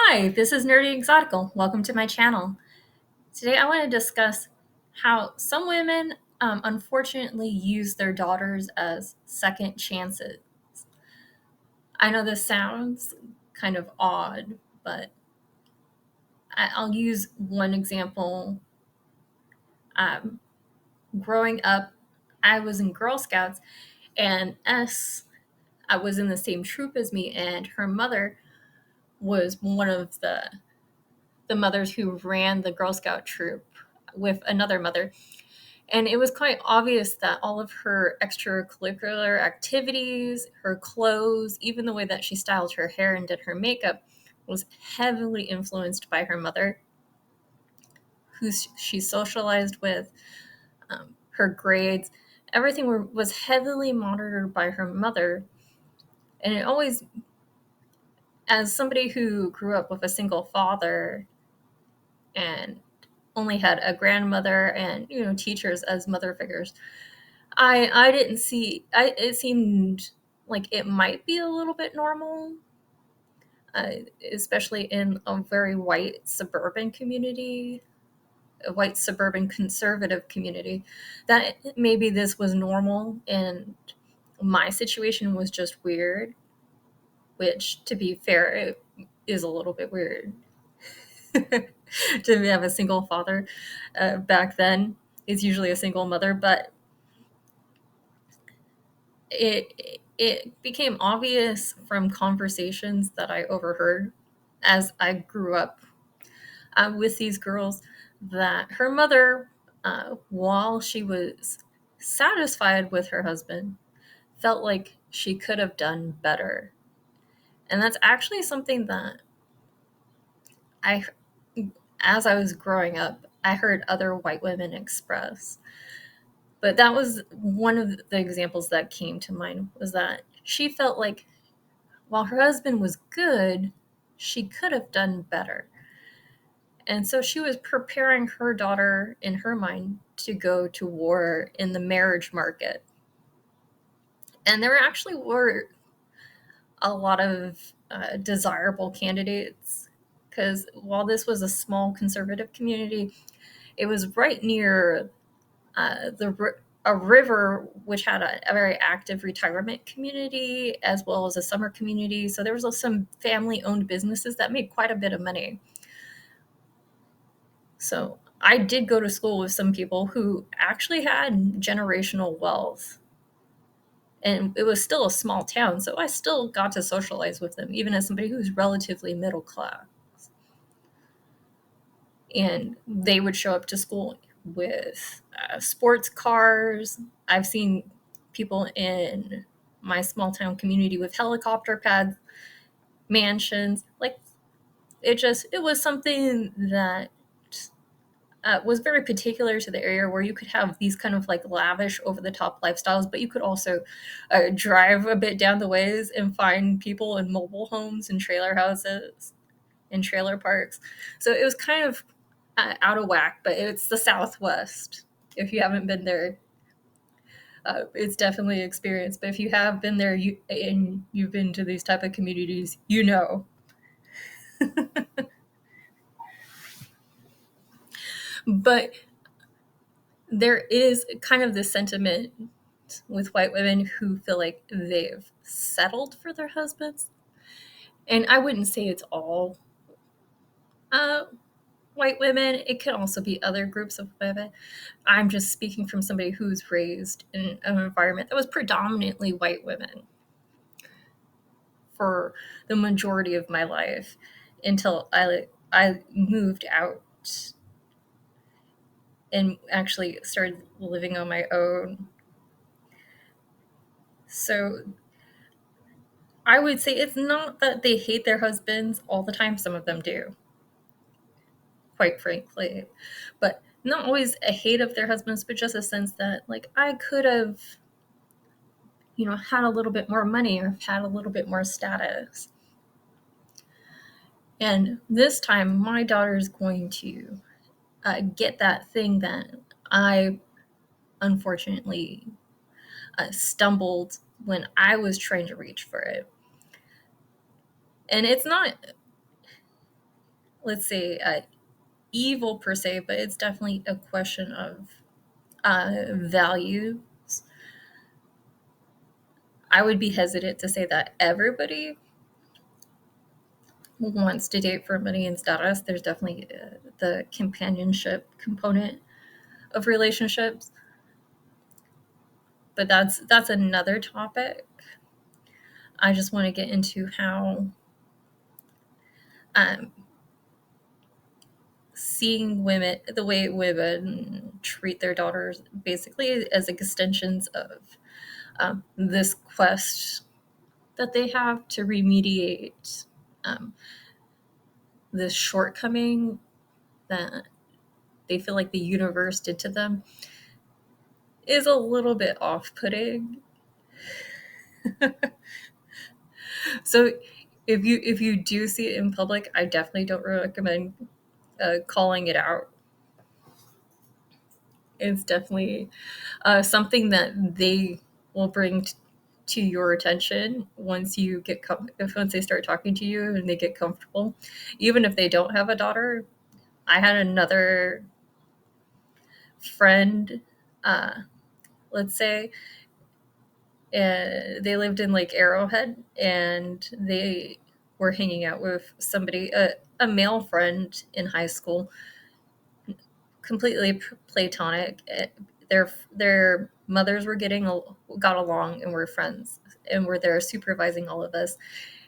Hi, this is Nerdy Exotical. Welcome to my channel. Today I want to discuss how some women unfortunately use their daughters as second chances. I know this sounds kind of odd, but I'll use one example. Um, Growing up, I was in Girl Scouts, and was in the same troop as me, and her mother was one of the mothers who ran the Girl Scout troop with another mother. And it was quite obvious that all of her extracurricular activities, her clothes, even the way that she styled her hair and did her makeup was heavily influenced by her mother, who she socialized with, her grades. Everything was heavily monitored by her mother. And it always, as somebody who grew up with a single father and only had a grandmother and teachers as mother figures, I didn't see. It seemed like it might be a little bit normal, uh, especially in a very white suburban community, a white suburban conservative community, that maybe this was normal and my situation was just weird, which, to be fair, it is a little bit weird to have a single father. Back then, it's usually a single mother, but it became obvious from conversations that I overheard as I grew up with these girls that her mother, while she was satisfied with her husband, felt like she could have done better. And that's actually something that I, as I was growing up, I heard other white women express. But that was one of the examples that came to mind, was that she felt like while her husband was good, she could have done better. And so she was preparing her daughter in her mind to go to war in the marriage market. And there actually were a lot of desirable candidates, because while this was a small conservative community, it was right near a river which had a very active retirement community as well as a summer community. So there was some family-owned businesses that made quite a bit of money. So I did go to school with some people who actually had generational wealth. And it was still a small town, so I still got to socialize with them, even as somebody who's relatively middle class. And they would show up to school with sports cars. I've seen people in my small town community with helicopter pads, mansions. Like, it was something that was very particular to the area, where you could have these kind of like lavish, over the top lifestyles, but you could also drive a bit down the ways and find people in mobile homes and trailer houses and trailer parks. So it was kind of out of whack, but it's the Southwest. If you haven't been there, it's definitely an experience. But if you have been there, and you've been to these type of communities, you know. But there is kind of this sentiment with white women who feel like they've settled for their husbands. And I wouldn't say it's all uh, white women. It could also be other groups of women. I'm just speaking from somebody who's raised in an environment that was predominantly white women for the majority of my life, until I moved out and actually started living on my own. So I would say it's not that they hate their husbands all the time. Some of them do, quite frankly, but not always a hate of their husbands, but just a sense that, like, I could have, had a little bit more money or had a little bit more status. And this time, my daughter is going to get that thing that I unfortunately stumbled when I was trying to reach for it. And it's not let's say, evil per se, but it's definitely a question of values. I would be hesitant to say that everybody wants to date for money and status. There's definitely the companionship component of relationships, but that's another topic. I just want to get into how um, seeing women, the way women treat their daughters, basically as extensions of this quest that they have to remediate um, this shortcoming that they feel like the universe did to them, is a little bit off-putting. So if you do see it in public, I definitely don't recommend calling it out. It's definitely something that they will bring to your attention once you get once they start talking to you and they get comfortable. Even if they don't have a daughter, I had another friend, uh, let's say, they lived in like Arrowhead, and they were hanging out with somebody, a male friend in high school, completely platonic. Their mothers were got along and were friends and were there supervising all of us.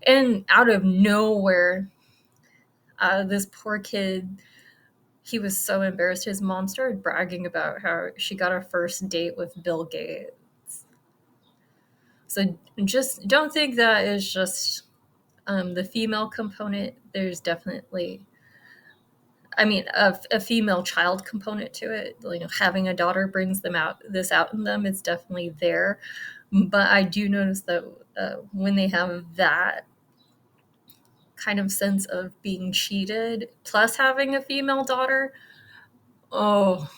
And out of nowhere, this poor kid, he was so embarrassed. His mom started bragging about how she got a first date with Bill Gates. So just don't think that is just the female component. There's definitely, I mean, a female child component to it. You know, having a daughter brings this out in them. It's definitely there. But I do notice that when they have that kind of sense of being cheated, plus having a female daughter, oh,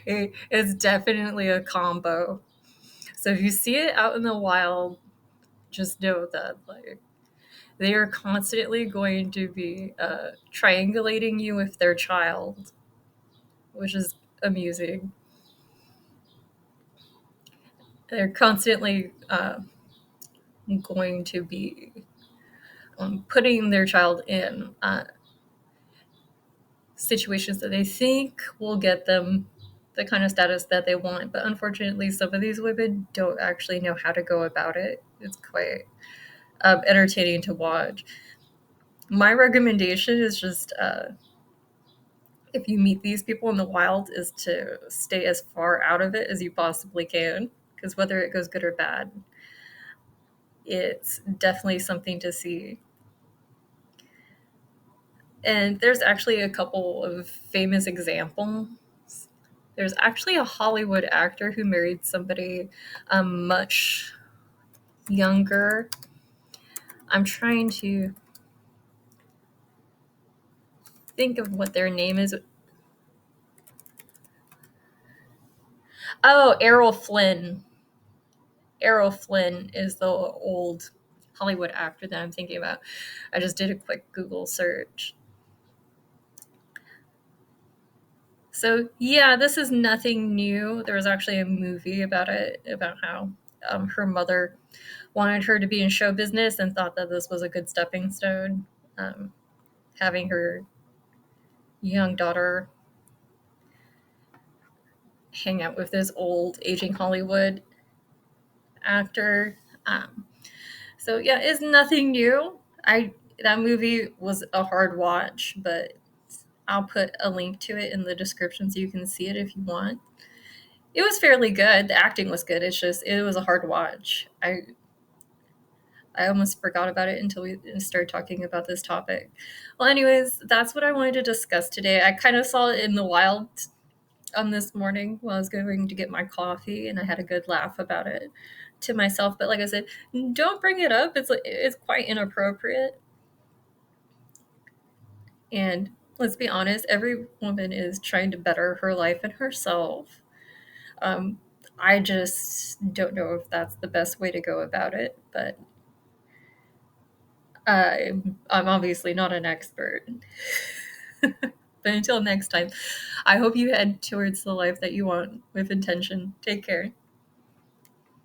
it's definitely a combo. So if you see it out in the wild, just know that like they are constantly going to be triangulating you with their child, which is amusing. They're constantly going to be putting their child in situations that they think will get them the kind of status that they want. But unfortunately, some of these women don't actually know how to go about it. It's quite entertaining to watch. My recommendation is just if you meet these people in the wild, is to stay as far out of it as you possibly can, because whether it goes good or bad, it's definitely something to see. And there's actually a couple of famous examples. There's actually a Hollywood actor who married somebody much younger. I'm trying to think of what their name is. Oh, Errol Flynn. Errol Flynn is the old Hollywood actor that I'm thinking about. I just did a quick Google search. So, yeah, this is nothing new. There was actually a movie about it, about how her mother wanted her to be in show business and thought that this was a good stepping stone. Having her young daughter hang out with this old, aging Hollywood actor. So, yeah, it's nothing new. That movie was a hard watch, but I'll put a link to it in the description so you can see it if you want. It was fairly good. The acting was good. It's just it was a hard watch. I almost forgot about it until we started talking about this topic. Well, anyways, that's what I wanted to discuss today. I kind of saw it in the wild this morning while I was going to get my coffee, and I had a good laugh about it to myself. But like I said, don't bring it up. It's quite inappropriate. And let's be honest, every woman is trying to better her life and herself. Um, I just don't know if that's the best way to go about it, but I'm obviously not an expert. But until next time, I hope you head towards the life that you want with intention. Take care.